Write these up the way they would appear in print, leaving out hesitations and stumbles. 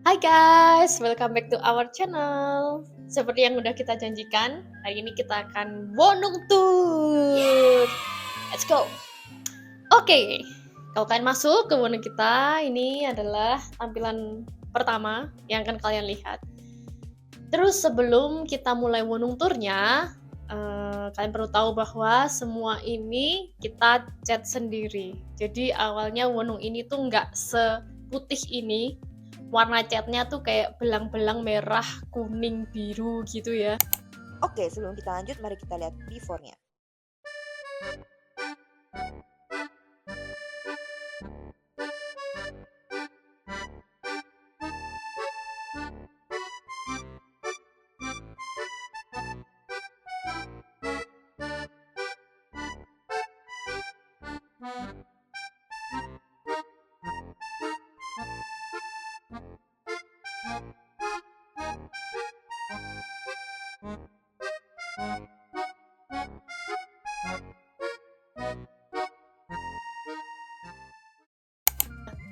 Hai guys, welcome back to our channel. Seperti yang udah kita janjikan, hari ini kita akan Wonung Tour. Let's go. Oke, kalau kalian masuk ke Wonung kita, ini adalah tampilan pertama yang akan kalian lihat. Terus sebelum kita mulai Wonung Tournya, kalian perlu tahu bahwa semua ini kita cat sendiri. Jadi awalnya Wonung ini tuh nggak seputih ini. Warna catnya tuh kayak belang-belang merah, kuning, biru gitu ya. Oke, sebelum kita lanjut, mari kita lihat before-nya.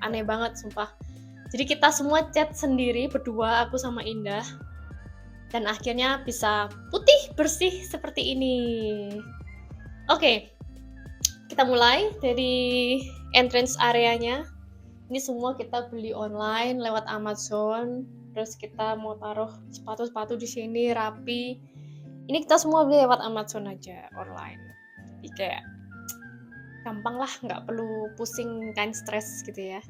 Aneh banget sumpah. Jadi kita semua cat sendiri berdua, aku sama Indah. Dan akhirnya bisa putih bersih seperti ini. Oke, kita mulai dari entrance areanya. Ini semua kita beli online lewat Amazon. Terus kita mau taruh sepatu-sepatu di sini rapi. Ini kita semua beli lewat Amazon aja online. Jadi kayak gampang lah, nggak perlu pusing kan, stres gitu ya.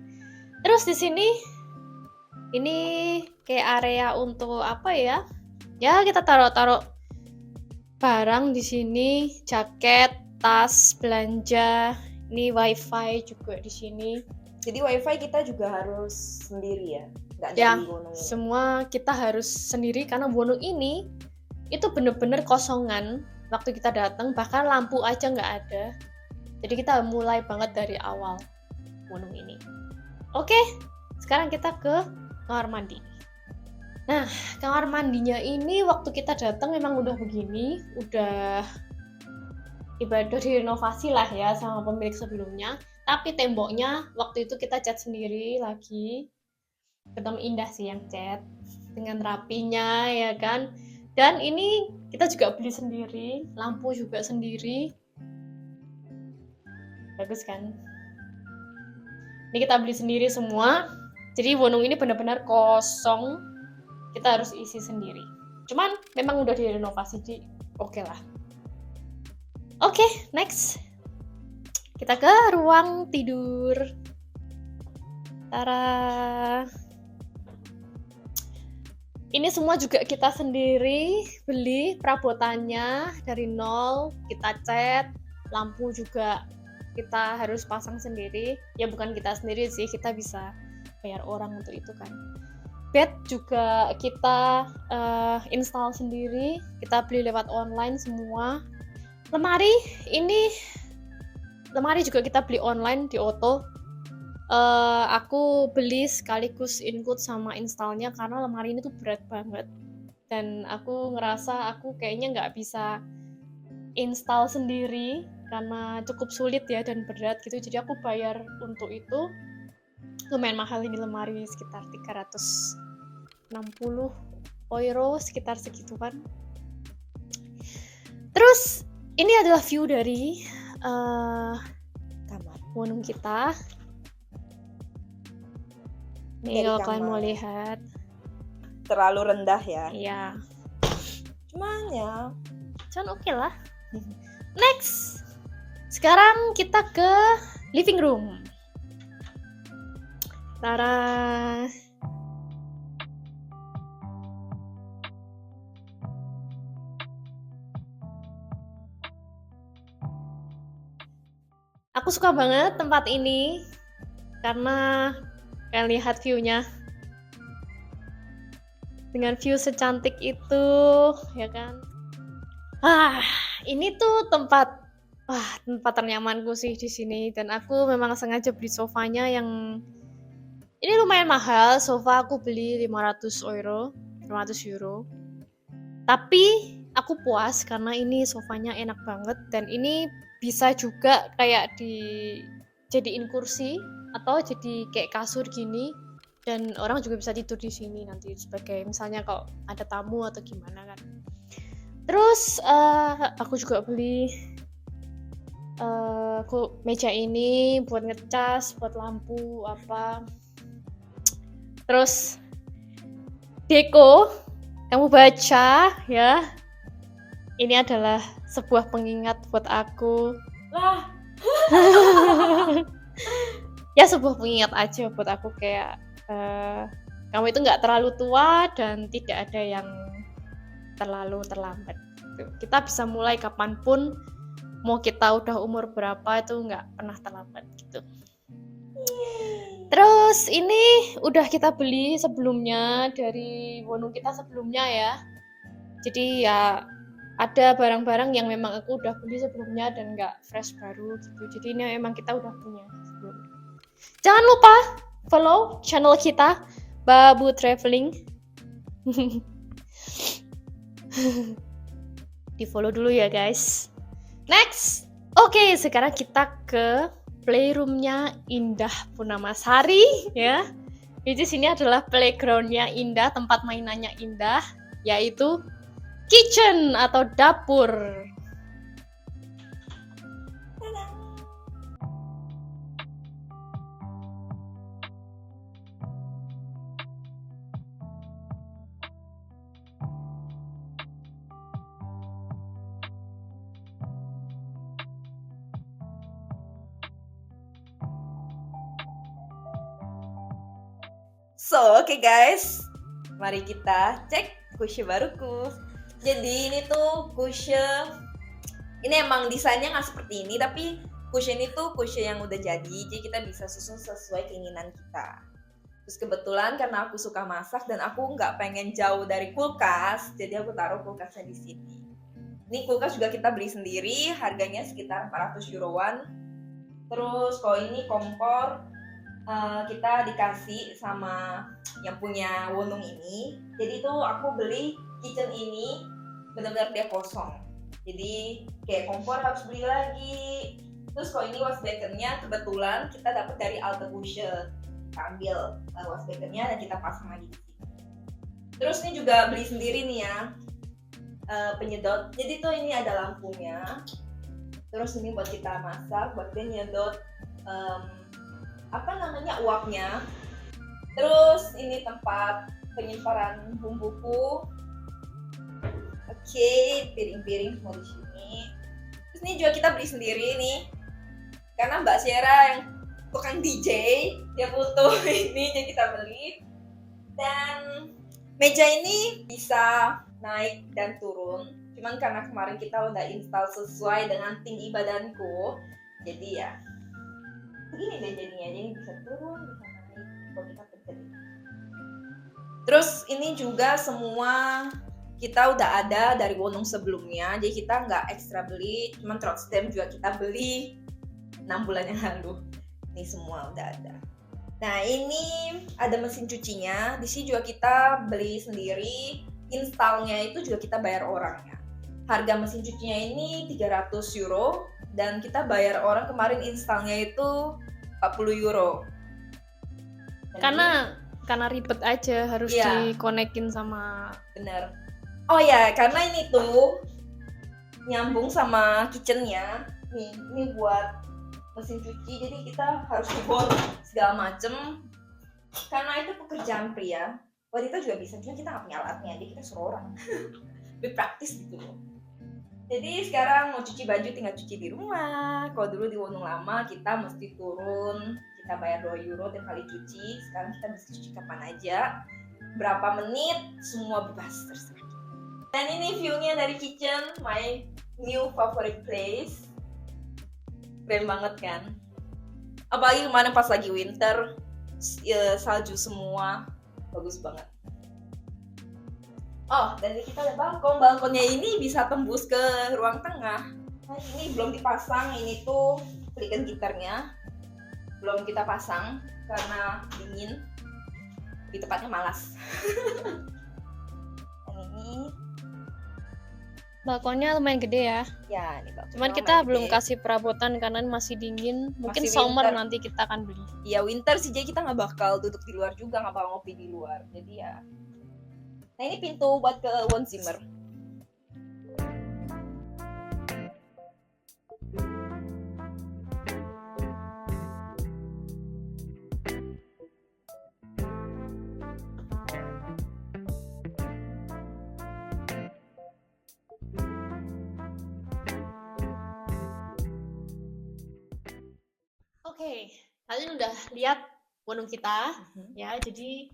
Terus di sini ini kayak area untuk apa ya? Ya kita taruh barang di sini, jaket, tas, belanja. Ini wifi juga di sini. Jadi wifi kita juga harus sendiri ya, nggak Ya, dari Wonung ini. semua kita harus sendiri karena Wonung ini itu bener-bener kosongan waktu kita datang, bahkan lampu aja nggak ada. Jadi kita mulai banget dari awal Wonung ini. Oke, sekarang kita ke kamar mandi. Nah, kamar mandinya ini waktu kita datang memang udah begini, udah ibadah direnovasi lah ya sama pemilik sebelumnya. Tapi temboknya waktu itu kita cat sendiri lagi. Ketemu Indah sih yang cat dengan rapinya ya kan. Dan ini kita juga beli sendiri, lampu juga sendiri. Bagus kan? Ini kita beli sendiri semua. Jadi Wonung ini benar-benar kosong. Kita harus isi sendiri. Cuman memang udah direnovasi, jadi oke lah. Oke, next. Kita ke ruang tidur. Tara. Ini semua juga kita sendiri beli perabotannya dari nol, kita cat, lampu juga kita harus pasang sendiri. Ya bukan kita sendiri sih, kita bisa bayar orang untuk itu kan. Bed juga kita install sendiri, kita beli lewat online semua. Lemari juga kita beli online di Otto. Aku beli sekaligus include sama installnya karena lemari ini tuh berat banget. Dan aku ngerasa aku kayaknya nggak bisa install sendiri karena cukup sulit ya dan berat gitu. Jadi aku bayar untuk itu. Lumayan mahal ini lemari, sekitar 360 euro, sekitar segituan. Terus ini adalah view dari Kamar. Wonung kita. Nih Dari kalau kalian kamar. mau lihat. Terlalu rendah ya. Iya. Cuman ya. Cuman oke lah. Next. Sekarang kita ke living room. Tara. Aku suka banget tempat ini karena kalian lihat view-nya. Dengan view secantik itu, ya kan? Ini tuh tempat ternyamanku sih di sini, dan aku memang sengaja beli sofanya yang ini lumayan mahal. Sofa aku beli 500 euro. Tapi aku puas karena ini sofanya enak banget, dan ini bisa juga kayak dijadiin kursi atau jadi kayak kasur gini. dan orang juga bisa tidur di sini nanti sebagai misalnya kalau ada tamu atau gimana kan. Terus aku juga beli meja ini buat ngecas, buat lampu apa. Terus Deko, kamu baca ya. Ini adalah sebuah pengingat buat aku. Lah, Ya sebuah pengingat aja buat aku kayak kamu itu nggak terlalu tua dan tidak ada yang terlalu terlambat. Gitu. Kita bisa mulai kapanpun, mau kita udah umur berapa itu nggak pernah terlambat gitu. Terus ini udah kita beli sebelumnya dari Wonung kita sebelumnya ya. Jadi ya ada barang-barang yang memang aku udah beli sebelumnya dan nggak fresh baru gitu. Jadi ini memang kita udah punya sebelumnya. Jangan lupa follow channel kita Babu Traveling. Di follow dulu ya guys. Next, oke, sekarang kita ke playroomnya Indah Punamasari ya. Jadi sini adalah playgroundnya Indah, tempat mainannya Indah, yaitu kitchen atau dapur. so oke guys, mari kita cek kushe baruku. Jadi ini tuh kushe, ini emang desainnya nggak seperti ini, tapi kushe ini tuh kushe yang udah jadi kita bisa susun sesuai keinginan kita. Terus kebetulan karena aku suka masak dan aku nggak pengen jauh dari kulkas, jadi aku taruh kulkasnya di sini. Ini kulkas juga kita beli sendiri, harganya sekitar 400 euroan. Terus kalau ini kompor kita dikasih sama yang punya Wonung ini. Jadi tuh aku beli kitchen ini benar-benar dia kosong. Jadi kayak kompor harus beli lagi. Terus kalau ini wash baconnya kebetulan kita dapat dari Alte Kusche. Kita ambil wash baconnya dan kita pasang lagi di sini. Terus ini juga beli sendiri nih ya, penyedot. Jadi tuh ini ada lampunya. Terus ini buat kita masak, buat dia nyedot uapnya. Terus ini tempat penyimpanan bumbuku. Oke, piring-piring semua di sini. Terus ini juga kita beli sendiri nih, karena Mbak Sierra yang tukang DJ dia butuh ini, jadi kita beli. Dan meja ini bisa naik dan turun. Cuman karena kemarin kita udah install sesuai dengan tinggi badanku, jadi ya begini deh jadinya. Jadi bisa turun, bisa naik kalau kita pencet. Terus ini juga semua kita udah ada dari Wonung sebelumnya, jadi kita nggak ekstra beli. Cuman trotzdem juga kita beli 6 bulan yang lalu. Ini semua udah ada. Nah ini ada mesin cucinya. Di sini juga kita beli sendiri. Installnya itu juga kita bayar orangnya. Harga mesin cucinya ini 300 euro dan kita bayar orang kemarin installnya itu 40 euro. Karena ribet aja harus dikonekin sama. Bener. Oh ya, karena ini tuh nyambung sama kitchennya. Nih, ini buat mesin cuci, jadi kita harus dibor segala macem. Karena itu pekerjaan pria. Wanita juga bisa, cuma kita nggak punya alatnya, jadi kita suruh orang. Lebih praktis gitu loh. Jadi sekarang mau cuci baju tinggal cuci di rumah. Kalau dulu di Wonung lama kita mesti turun, kita bayar 2 euro tiap kali cuci. Sekarang kita bisa cuci kapan aja, berapa menit, semua bebas terserah. Dan ini view-nya dari kitchen, my new favorite place. Keren banget kan? Apalagi kemarin pas lagi winter, salju semua, bagus banget. Oh, dan kita ada balkon. Balkonnya ini bisa tembus ke ruang tengah. Nah, ini belum dipasang, ini tuh pelikan gitarnya. Belum kita pasang karena dingin. Di tempatnya malas. Dan ini Balkonnya lumayan gede ya. Ya, nih balkonnya Cuman lumayan kita belum gede. kasih perabotan karena masih dingin. Mungkin Masih summer winter. nanti kita akan beli. Iya winter sih, jadi kita nggak bakal duduk di luar juga, nggak bakal ngopi di luar. Jadi ya. Nah ini pintu buat ke Wohnzimmer. Oke, kalian udah lihat Wonung kita Mhm. ya. Jadi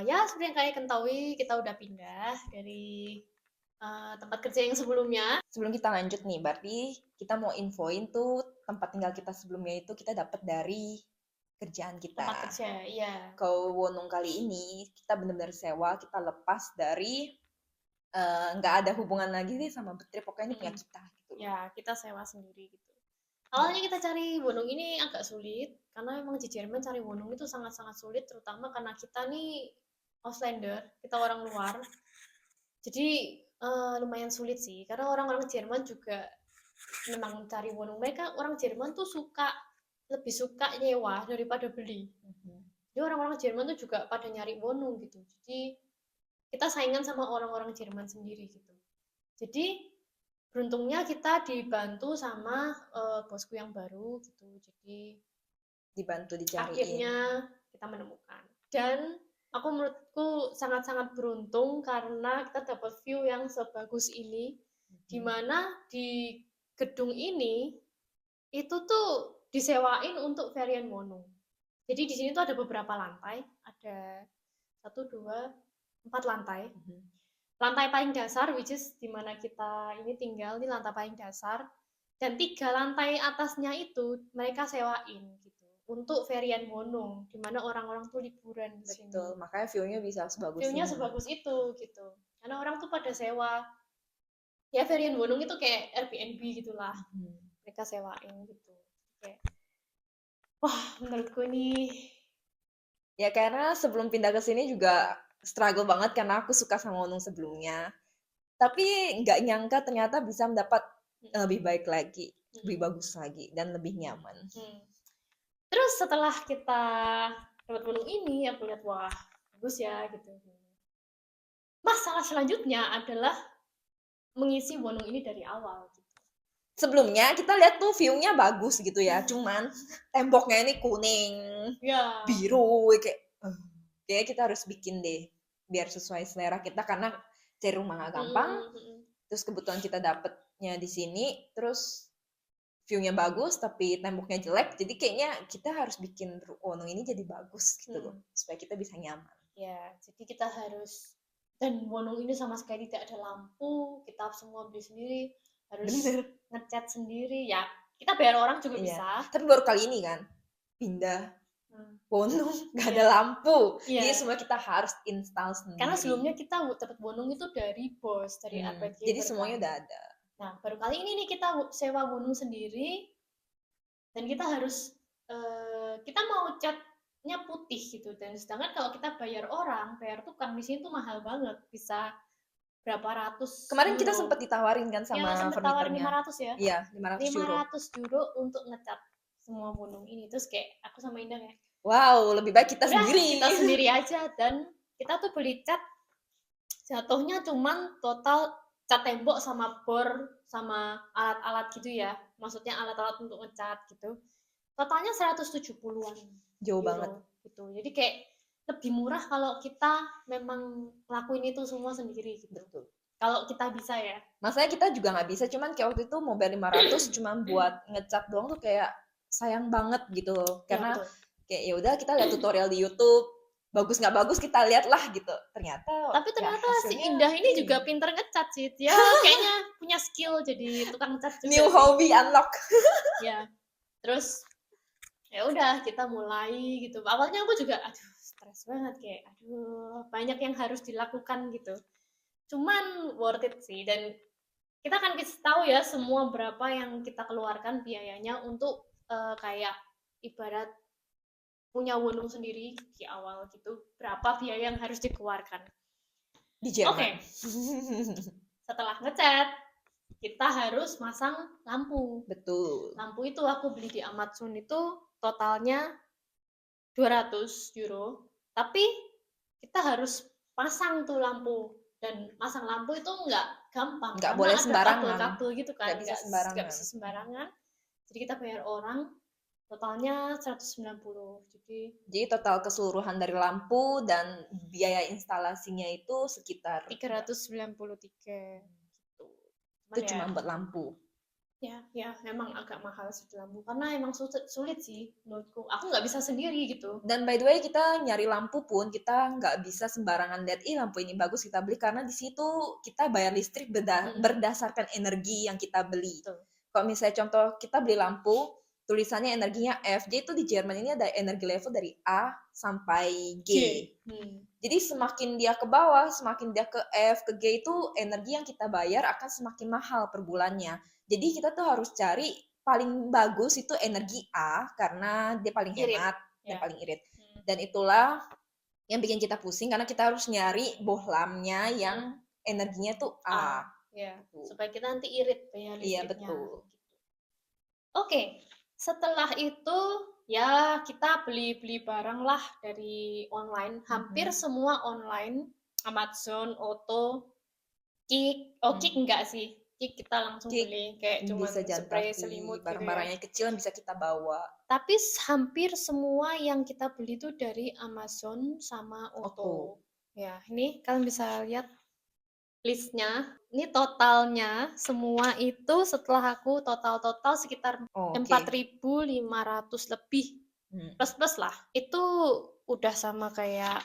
ya seperti yang kalian ketahui, kita udah pindah dari tempat kerja yang sebelumnya. Sebelum kita lanjut nih, berarti kita mau infoin tuh tempat tinggal kita sebelumnya itu kita dapat dari kerjaan kita. Tempat kerja, iya. Kalau Wonung kali ini kita benar-benar sewa, kita lepas dari nggak ada hubungan lagi sih sama Betrip, pokoknya ini punya kita gitu. Ya, kita sewa sendiri gitu. Awalnya kita cari Wonung ini agak sulit karena memang di Jerman cari Wonung itu sangat-sangat sulit, terutama karena kita nih Auslander, kita orang luar. Jadi lumayan sulit sih karena orang-orang Jerman juga memang cari Wonung. Mereka orang Jerman tuh lebih suka nyewa daripada beli. Jadi orang-orang Jerman tuh juga pada nyari Wonung gitu. Jadi kita saingan sama orang-orang Jerman sendiri gitu. Jadi beruntungnya kita dibantu sama bosku yang baru gitu. Jadi Dibantu dicariin. akhirnya kita menemukan. Dan menurutku sangat-sangat beruntung karena kita dapat view yang sebagus ini, di mana di gedung ini itu tuh disewain untuk varian Wonung. Jadi di sini tuh ada beberapa lantai, ada 1, 2, 4 lantai. Lantai paling dasar, which is di mana kita ini tinggal, ini lantai paling dasar. Dan 3 lantai atasnya itu mereka sewain gitu untuk varian Wonung, di mana orang-orang tuh liburan di sini. Betul, makanya view-nya bisa sebagus View-nya ini. sebagus itu gitu. Karena orang tuh pada sewa. Ya varian Wonung itu kayak Airbnb gitulah. Mereka sewain gitu. Kayak wah, menurutku ini ya karena sebelum pindah ke sini juga struggle banget karena aku suka sama Wonung sebelumnya. Tapi nggak nyangka ternyata bisa mendapat lebih baik lagi, lebih bagus lagi, dan lebih nyaman. Terus setelah kita dapat Wonung ini, aku lihat wah bagus ya gitu. Masalah selanjutnya adalah mengisi Wonung ini dari awal. Gitu. Sebelumnya kita lihat tuh view-nya bagus gitu ya, cuman temboknya ini kuning, ya. biru, kayak kita harus bikin deh biar sesuai selera kita karena cari rumah nggak gampang. Terus kebetulan kita dapetnya di sini, terus view-nya bagus tapi temboknya jelek, jadi kayaknya kita harus bikin Wonung ini jadi bagus gitu loh, supaya kita bisa nyaman. Ya, jadi kita harus, dan Wonung ini sama sekali tidak ada lampu, kita semua beli sendiri, harus ngecat sendiri, ya kita bayar orang juga bisa. Tapi baru kali ini kan pindah Wonung nggak ada lampu, jadi semua kita harus install sendiri. Karena sebelumnya kita dapat Wonung itu dari bos, dari Arbeitgeber. Jadi semuanya udah ada. Nah, baru kali ini nih kita sewa Wonung sendiri, dan kita harus kita mau catnya putih gitu. Dan sedangkan kalau kita bayar tukang di sini tuh mahal banget, bisa berapa ratus. Kemarin kita sempat ditawarin kan sama furniturnya. 500 ya? Iya, 500 euro. 500 euro untuk ngecat semua Wonung ini. Terus kayak aku sama Indah kayak, wow, lebih baik kita sendiri. Kita sendiri aja. Dan kita tuh beli cat jatuhnya cuman total cat tembok sama bor sama alat-alat gitu ya. Maksudnya alat-alat untuk ngecat gitu. Totalnya 170-an. Jauh banget. Gitu. Jadi kayak lebih murah kalau kita memang ngelakuin itu semua sendiri gitu. Betul. Kalau kita bisa ya. Maksudnya kita juga nggak bisa, cuman kayak waktu itu mau bayar 500 cuman buat ngecat doang tuh kayak sayang banget gitu loh. Karena kayak ya udah kita lihat tutorial di YouTube, bagus nggak bagus kita lihat lah gitu. Tapi ternyata si Indah ini juga pinter ngecat sih. Dia kayaknya punya skill jadi tukang ngecat juga. New hobby unlock. Ya. Terus ya udah kita mulai gitu. Awalnya aku juga stres banget kayak banyak yang harus dilakukan gitu. Cuman worth it sih, dan kita akan kasih tahu ya semua berapa yang kita keluarkan biayanya untuk kayak ibarat punya Wonung sendiri di awal gitu, berapa biaya yang harus dikeluarkan di Jerman. Oke. setelah ngecat, kita harus masang lampu. Betul. Lampu itu aku beli di Amazon itu totalnya 200 euro. Tapi kita harus pasang tuh lampu. Dan masang lampu itu nggak gampang. Nggak Karena boleh ada sembarangan. kabel-kabel gitu kan. Nggak bisa Nggak sembarangan. bisa sembarangan. Jadi kita bayar orang totalnya 190. Jadi total keseluruhan dari lampu dan biaya instalasinya itu sekitar 393 gitu. itu Cuman cuma ya, buat lampu. ya memang agak mahal sih di lampu karena emang sulit sih menurutku. Aku nggak bisa sendiri gitu. Dan by the way kita nyari lampu pun kita nggak bisa sembarangan lihat lampu ini bagus kita beli karena di situ kita bayar listrik berdasarkan energi yang kita beli. Betul. Kalau misalnya contoh kita beli lampu tulisannya energinya F, jadi itu di Jerman ini ada energi level dari A sampai G. Jadi semakin dia ke bawah, semakin dia ke F, ke G itu energi yang kita bayar akan semakin mahal per bulannya. Jadi kita tuh harus cari paling bagus itu energi A karena dia paling hemat dan paling irit. Dan itulah yang bikin kita pusing karena kita harus nyari bohlamnya yang energinya tuh A. Ya, supaya kita nanti irit bayar listriknya. Iya, betul. Oke, setelah itu ya kita beli barang lah dari online. Hampir semua online, Amazon, Otto, Kik. Kik enggak sih. Kik kita langsung beli kayak cuma spray selimut barang-barangnya kecil yang bisa kita bawa. Tapi hampir semua yang kita beli itu dari Amazon sama Otto. Ya, ini kalian bisa lihat listnya. Ini totalnya semua itu setelah aku total sekitar 4.500 lebih. Plus lah. Itu udah sama kayak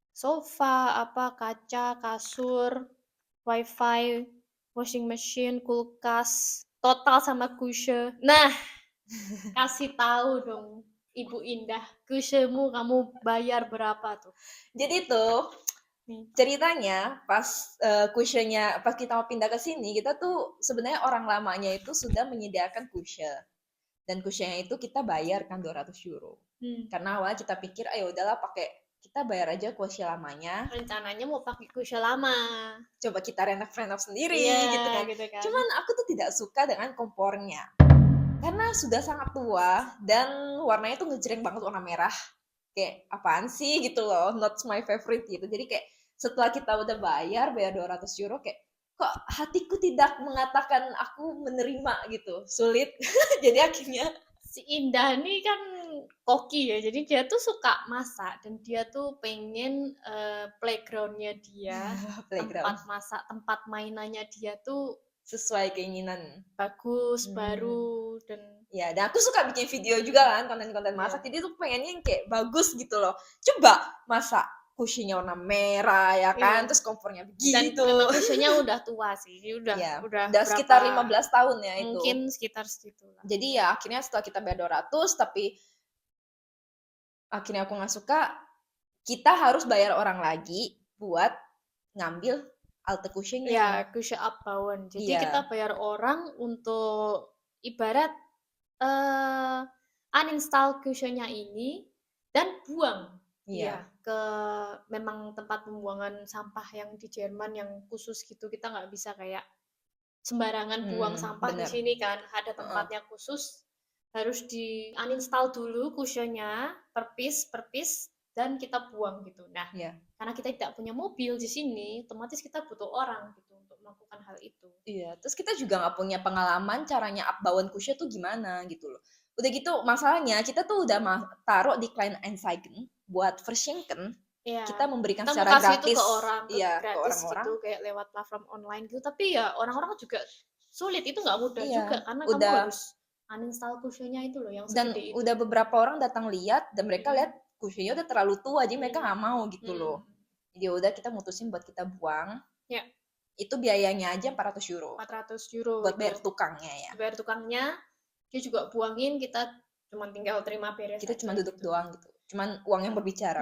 sofa, kaca, kasur, wifi, washing machine, kulkas, total sama kushe. Nah, kasih tahu dong Ibu Indah, kushemu kamu bayar berapa tuh? Jadi tuh ceritanya pas kushenya pas kita mau pindah ke sini kita tuh sebenarnya orang lamanya itu sudah menyediakan kushe dan kushenya itu kita bayar kan 200 euro. Karena awalnya kita pikir ayo udahlah kita bayar aja kushe lamanya. Rencananya mau pakai kushe lama. Coba kita renov sendiri gitu kan. Cuman aku tuh tidak suka dengan kompornya. Karena sudah sangat tua dan warnanya tuh ngejreng banget warna merah. Kayak apaan sih gitu loh, not my favorite gitu. Jadi kayak setelah kita udah bayar 200 euro kayak kok hatiku tidak mengatakan aku menerima gitu, sulit. Jadi akhirnya si Indah ini kan koki ya, jadi dia tuh suka masak dan dia tuh pengen playgroundnya dia, tempat masak, tempat mainannya dia tuh sesuai keinginan, bagus, baru dan ya. Dan aku suka bikin video juga kan, konten-konten masak, jadi tuh pengennya yang kayak bagus gitu loh. Coba masak kushenya warna merah ya kan, terus kompornya begitu. Dan memang kushenya udah tua sih, udah sekitar 15 tahun ya itu. Mungkin sekitar segitu lah. Jadi ya akhirnya setelah kita bayar 200, tapi akhirnya aku nggak suka, kita harus bayar orang lagi buat ngambil alte kushenya. Ya, kushe abbauen. Jadi kita bayar orang untuk ibarat uninstall kushenya ini dan buang. Iya, ke memang tempat pembuangan sampah yang di Jerman yang khusus gitu. Kita nggak bisa kayak sembarangan buang sampah di sini kan. Ada tempatnya khusus. Harus di uninstall dulu kushenya per piece dan kita buang gitu. Nah, karena kita tidak punya mobil di sini, otomatis kita butuh orang gitu untuk melakukan hal itu. Iya, terus kita juga nggak punya pengalaman caranya abbauen kushe tuh gimana gitu loh. Udah gitu masalahnya kita tuh udah taruh di Kleinanzeigen buat verschenken. Kita memberikan kita secara gratis itu ke orang, ke orang-orang gitu, kayak lewat platform online gitu. Tapi ya orang-orang juga sulit, itu nggak mudah juga karena kamu harus uninstall kushenya itu loh yang segede itu. Udah beberapa orang datang lihat dan mereka lihat kushenya udah terlalu tua, jadi mereka nggak mau gitu loh. Jadi udah kita mutusin buat kita buang. Ya. Itu biayanya aja 400 euro. 400 euro. Buat bayar tukangnya ya. Bayar tukangnya, dia juga buangin, kita cuma tinggal terima beres. Kita cuma duduk doang gitu. Cuman uang yang berbicara.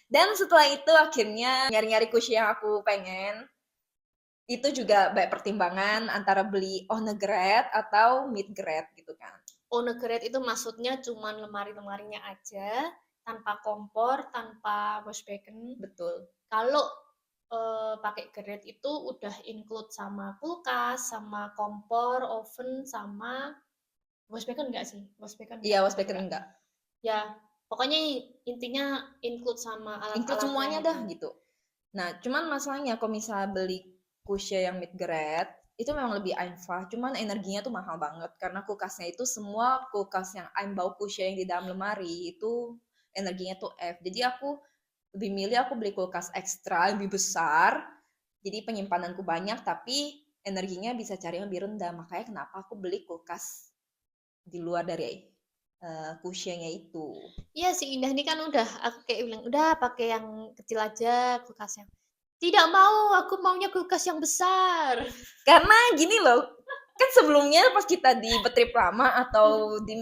Dan setelah itu akhirnya nyari-nyari kushe yang aku pengen. Itu juga banyak pertimbangan antara beli Ohnegerät atau Midgerät gitu kan. Ohnegerät itu maksudnya cuma lemari-lemarinya aja, tanpa kompor, tanpa washbasin. Betul. Kalau pakai grade itu udah include sama kulkas, sama kompor, oven, sama washbaken enggak sih? Washbaken Iya, enggak, waspeken enggak. enggak. Ya, pokoknya intinya include sama Include alat-alatnya semuanya dah itu. gitu. Nah, cuman masalahnya kalau misalnya beli kusya yang mid grade itu memang lebih einfach, cuman energinya tuh mahal banget karena kulkasnya itu semua kulkas yang bau kusya yang di dalam lemari itu energinya tuh F. Jadi aku lebih milih aku beli kulkas ekstra lebih besar. Jadi penyimpananku banyak tapi energinya bisa cari yang lebih rendah. Makanya kenapa aku beli kulkas di luar dari kusyanya itu. Iya si Indah ini kan udah aku kayak bilang, "Udah pakai yang kecil aja kulkasnya." "Tidak mau, aku maunya kulkas yang besar." Karena gini loh, kan sebelumnya pas kita di trip lama atau di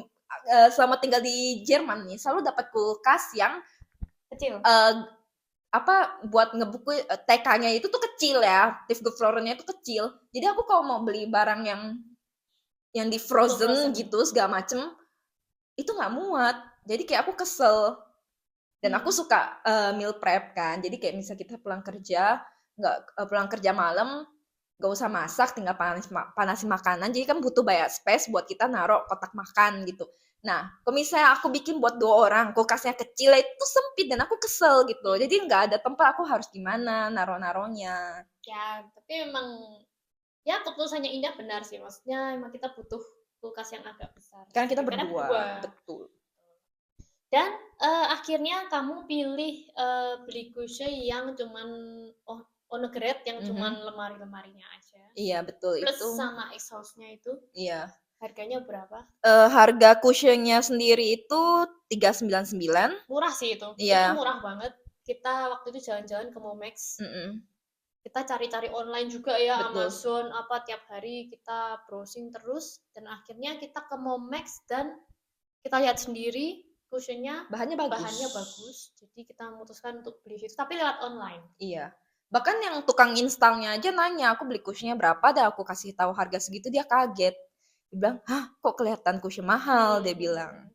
selama tinggal di Jerman nih, selalu dapat kulkas yang Kecil. apa buat ngebuku TK-nya itu tuh kecil ya, Tiefgefroren-nya itu kecil. Jadi aku kalau mau beli barang yang di Full frozen frozen. gitu segala macem, itu nggak muat. Jadi kayak aku kesel. Dan aku suka meal prep kan. Jadi kayak misalnya kita pulang kerja, nggak pulang kerja malam, nggak usah masak, tinggal panasin makanan. Jadi kan butuh banyak space buat kita naruh kotak makan gitu. Nah, kalau misalnya aku bikin buat 2 orang, kulkasnya kecil itu sempit dan aku kesel gitu. Jadi nggak ada tempat, aku harus gimana naruh-naruhnya. Ya, tapi memang ya keputusannya Indah benar sih. Maksudnya emang kita butuh kulkas yang agak besar. Karena kita Karena berdua, berdua. betul. Dan akhirnya kamu pilih beli kusya yang cuman on grade yang cuman lemari-lemarinya aja. Iya, betul Plus itu. sama exhaustnya itu. Iya. Harganya berapa? Harga cushionnya sendiri itu 399. Murah sih itu. Itu Iya. murah banget. Kita waktu itu jalan-jalan ke Momex. Mm-mm. Kita cari-cari online juga ya, Betul. Amazon apa tiap hari kita browsing terus dan akhirnya kita ke Momex dan kita lihat sendiri cushionnya Bahannya bagus. Jadi kita memutuskan untuk beli itu tapi lewat online. Iya. Bahkan yang tukang installnya aja nanya, aku beli cushionnya berapa, dah aku kasih tahu harga segitu, dia kaget. Dia bilang, "Hah, kok kelihatan cushion mahal?" dia bilang.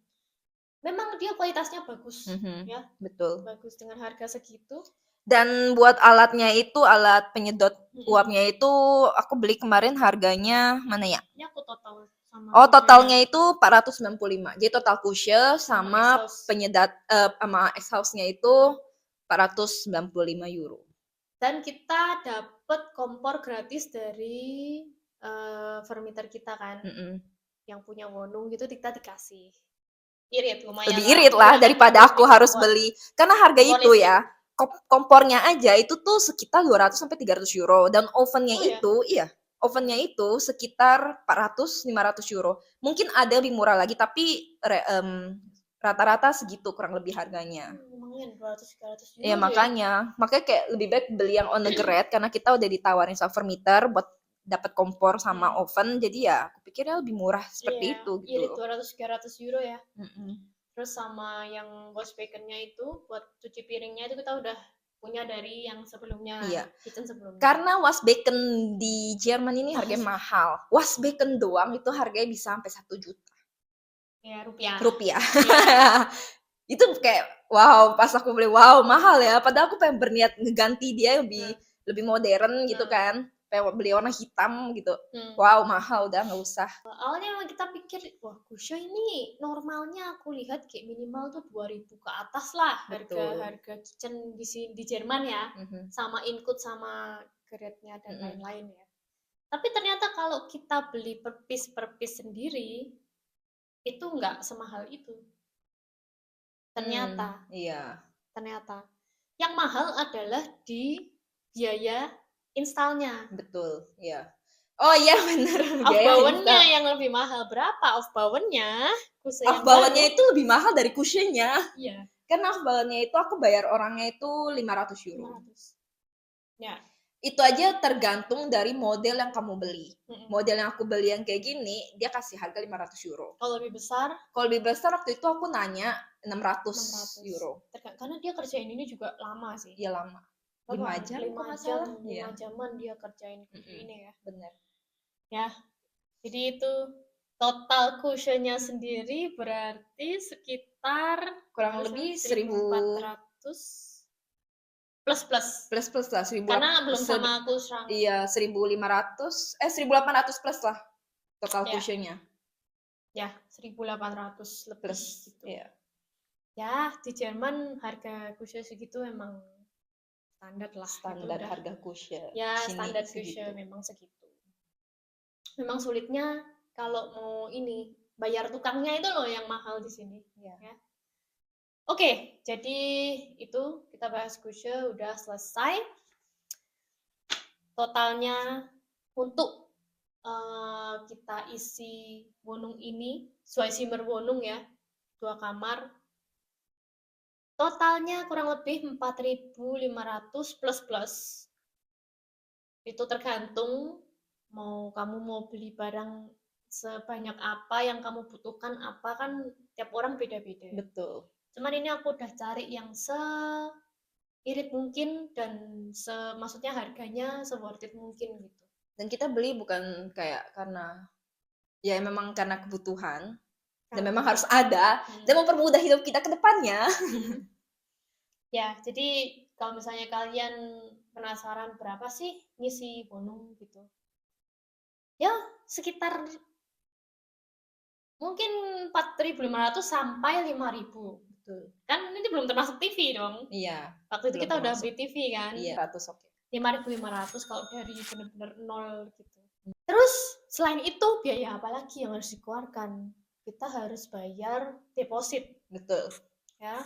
Memang dia kualitasnya bagus ya. Betul. Bagus dengan harga segitu. Dan buat alatnya itu, alat penyedot uapnya itu aku beli kemarin harganya mana ya? Ini aku total sama Oh, cushionnya. totalnya itu 495. Jadi total cushion sama exhaust. penyedot sama exhaustnya itu 495 euro. Dan kita dapat kompor gratis dari vermiter kita kan. Yang punya Wonung gitu kita dikasih. Irit lumayan. Lebih irit lah daripada aku harus beli. Karena harga itu listrik. ya, kompornya aja itu tuh sekitar 200 sampai 300 euro dan ovennya ovennya itu sekitar 400-500 euro. Mungkin ada lebih murah lagi tapi rata-rata segitu kurang lebih harganya. Lumayan 200-300 euro. Ya makanya kayak lebih baik beli yang on the grade karena kita udah ditawarin sama vermiter buat dapat kompor sama oven, jadi ya aku pikirnya lebih murah seperti itu gitu. Iya, 200-300 euro ya. Terus sama yang washbakennya itu buat cuci piringnya itu kita udah punya dari yang sebelumnya, kitchen sebelumnya. Karena washbaken di Jerman ini harganya mahal. Washbaken doang itu harganya bisa sampai 1 juta. Ya, rupiah. Iya. Itu kayak wow, pas aku beli wow mahal ya. Padahal aku pengen berniat ngeganti dia lebih modern gitu kan. Pengen beli warna hitam gitu. Wow, mahal udah nggak usah. Awalnya memang kita pikir wah kusya ini normalnya aku lihat kayak minimal tuh 2000 ke atas lah harga kitchen di Jerman ya. Sama include sama grade-nya dan lain-lain ya. Tapi ternyata kalau kita beli per piece sendiri itu nggak semahal itu. Ternyata. Ternyata. Yang mahal adalah di biaya installnya. Betul, iya. Oh iya bener. Aufbauennya yang lebih mahal. Berapa aufbauennya? Aufbauennya itu lebih mahal dari cushionnya. Iya. Karena aufbauennya itu aku bayar orangnya itu 500 euro. 500. Ya. Itu aja tergantung dari model yang kamu beli. Model yang aku beli yang kayak gini, dia kasih harga 500 euro. Kalau lebih besar? Kalau lebih besar waktu itu aku nanya 600 euro. Karena dia kerjain ini juga lama sih. Iya lama. 5 jam. 5 jaman dia kerjain ini ya. Bener. Ya, jadi itu total cushionnya sendiri berarti sekitar kurang lebih 1.400 plus plus. Plus lah 1.000 Karena belum sama cushion. Iya, 1.500 1.800 plus lah total Ya. cushionnya. Ya, 1.800 lebih Plus. gitu. Iya. Ya, di Jerman harga cushion segitu emang standar lah. Standar gitu, harga cushion. Ya, Sini standar segitu. cushion memang segitu. Memang sulitnya kalau mau ini bayar tukangnya itu loh yang mahal di sini. Iya. Ya. Oke, jadi itu kita bahas cushion udah selesai. Totalnya untuk kita isi Wonung ini, Zweisimmer Wohnung ya, 2 kamar. Totalnya kurang lebih 4.500 plus plus. Itu tergantung kamu mau beli barang sebanyak apa yang kamu butuhkan apa kan tiap orang beda-beda. Betul. Cuman ini aku udah cari yang irit mungkin dan maksudnya harganya worth it mungkin gitu. Dan kita beli bukan kayak karena ya memang karena kebutuhan dan memang harus ada dan mempermudah hidup kita ke depannya. Ya, jadi kalau misalnya kalian penasaran berapa sih ngisi Wonung gitu. Ya, sekitar mungkin 4.500 sampai 5.000. Betul. Kan ini belum termasuk TV dong. Iya. Waktu itu kita udah beli TV kan. Iya, 100 oke. 5.500 kalau dari benar-benar nol gitu. Terus selain itu biaya apa lagi yang harus dikeluarkan? Kita harus bayar deposit. Betul. Ya.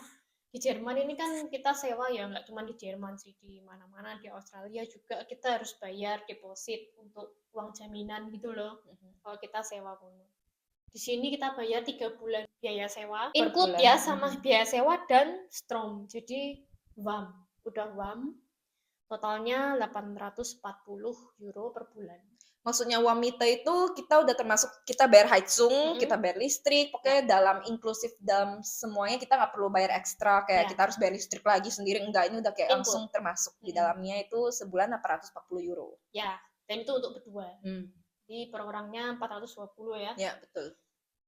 Di Jerman ini kan kita sewa ya, nggak cuma di Jerman sih, di mana-mana, di Australia juga kita harus bayar deposit untuk uang jaminan gitu loh. Kalau kita sewa Wonung. Di sini kita bayar 3 bulan biaya sewa, include ya sama biaya sewa dan strom. Jadi WAM, udah WAM. Totalnya 840 euro per bulan. Maksudnya Wamita itu kita udah termasuk kita bayar Heizung, kita bayar listrik, pokoknya dalam inklusif dalam semuanya kita nggak perlu bayar ekstra kayak kita harus bayar listrik lagi sendiri, enggak, ini udah kayak langsung termasuk di dalamnya itu sebulan 840 euro. Ya, dan itu untuk berdua. Jadi per orangnya 420 ya. Ya, betul.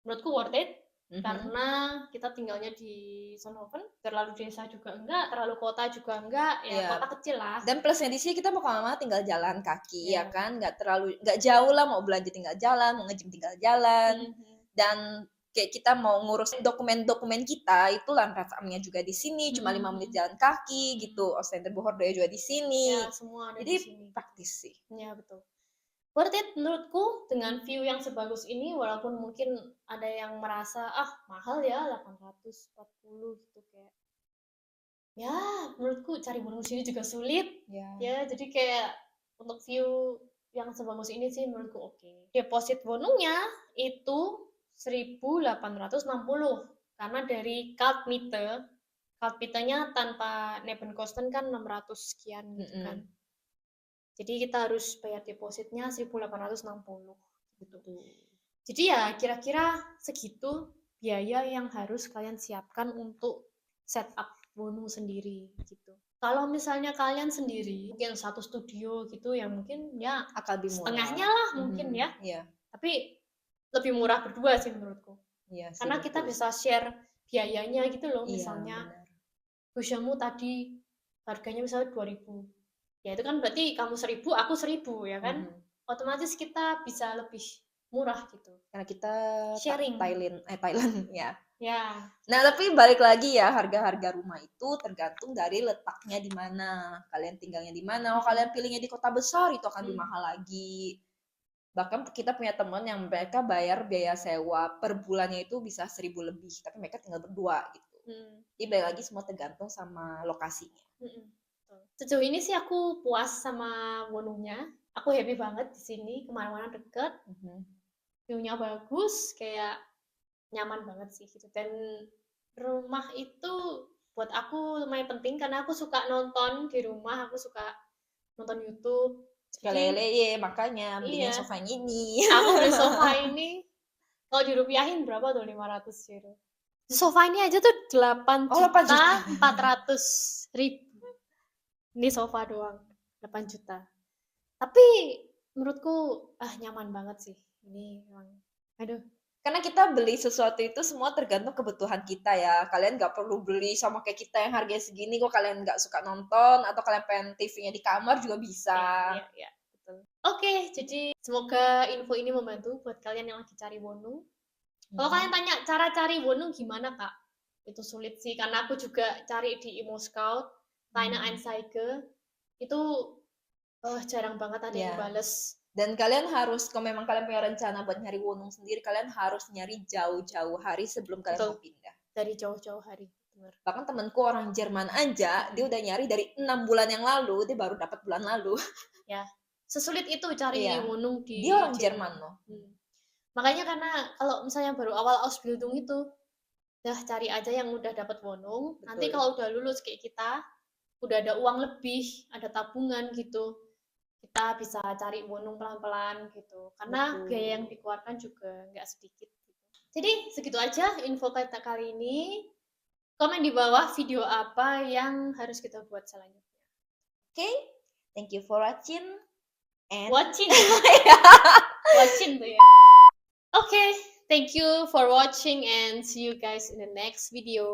Menurutku worth it. Karena kita tinggalnya di Zonhoven, terlalu desa juga enggak, terlalu kota juga enggak, ya kota kecil lah. Dan plusnya di sini kita mau kemana-mana tinggal jalan kaki, ya kan, nggak jauh lah, mau belanja tinggal jalan, mau nge-gym tinggal jalan, dan kayak kita mau ngurus dokumen-dokumen kita itu Landratsamnya juga di sini, cuma 5 menit jalan kaki gitu, Oostende-Behorder juga di sini, ya, semua ada jadi di sini. praktis sih. Ya betul. Worth it menurutku dengan view yang sebagus ini, walaupun mungkin ada yang merasa mahal ya 840 gitu kayak. Ya, menurutku cari Wonung sini juga sulit. Ya, jadi kayak untuk view yang sebagus ini sih menurutku oke. Deposit Wonungnya itu 1.860 karena dari Kaltmiete-nya tanpa Nebenkosten kan 600 sekian gitu kan. Jadi kita harus bayar depositnya 1.860 gitu. Jadi ya kira-kira segitu biaya yang harus kalian siapkan untuk setup Wonung sendiri gitu. Kalau misalnya kalian sendiri mungkin satu studio gitu ya mungkin ya akan lebih murah. Setengahnya lah mungkin ya. Tapi lebih murah berdua sih menurutku. Karena kita bisa share biayanya gitu loh. Misalnya kushionmu tadi harganya misalnya 2.000. Ya itu kan berarti kamu 1.000, aku 1.000 ya kan. Otomatis kita bisa lebih murah gitu. Karena kita sharing. Thailand ya. Ya. Nah, tapi balik lagi ya, harga-harga rumah itu tergantung dari letaknya di mana. Kalian tinggalnya di mana. Kalau kalian pilihnya di kota besar itu akan lebih mahal lagi. Bahkan kita punya teman yang mereka bayar biaya sewa per bulannya itu bisa 1.000 lebih, tapi mereka tinggal berdua gitu. Jadi balik lagi semua tergantung sama lokasinya. Sejauh ini sih aku puas sama Wonungnya. Aku happy banget di sini, kemana-mana deket. View-nya bagus, kayak nyaman banget sih gitu. Dan rumah itu buat aku lumayan penting karena aku suka nonton di rumah, aku suka nonton YouTube. Sekali makanya belinya sofa ini. Aku beli sofa ini kalau dirupiahin berapa tuh 500 euro. Sofa ini aja tuh 8.400.000. Ini sofa doang 8 juta. Tapi menurutku nyaman banget sih. Ini emang Karena kita beli sesuatu itu semua tergantung kebutuhan kita ya. Kalian nggak perlu beli sama kayak kita yang harganya segini kok kalian nggak suka nonton atau kalian pengen TV-nya di kamar juga bisa. Iya, betul. Oke, jadi semoga info ini membantu buat kalian yang lagi cari wonung. Kalau kalian tanya cara cari wonung gimana, Kak? Itu sulit sih, karena aku juga cari di Imo Scout, Kleine Anzeige, itu jarang banget ada yang Iya. bales. Dan kalian harus, kalau memang kalian punya rencana buat nyari wonung sendiri, kalian harus nyari jauh-jauh hari sebelum kalian Betul. mau pindah. Dari jauh-jauh hari. Bener. Bahkan temenku orang Jerman aja, dia udah nyari dari 6 bulan yang lalu, dia baru dapat bulan lalu. Ya, sesulit itu cari Iya. wonung di Dia orang Jerman loh. Makanya karena kalau misalnya baru awal Ausbildung itu, udah cari aja yang udah dapat wonung. Nanti Betul. kalau udah lulus kayak kita, udah ada uang lebih, ada tabungan gitu, kita bisa cari wonung pelan-pelan gitu. Karena Betul. biaya yang dikeluarkan juga nggak sedikit. Gitu. Jadi segitu aja info kita kali ini. Komen di bawah video apa yang harus kita buat selanjutnya. Okay, thank you for watching. And Watching tuh ya. Okay, thank you for watching and see you guys in the next video.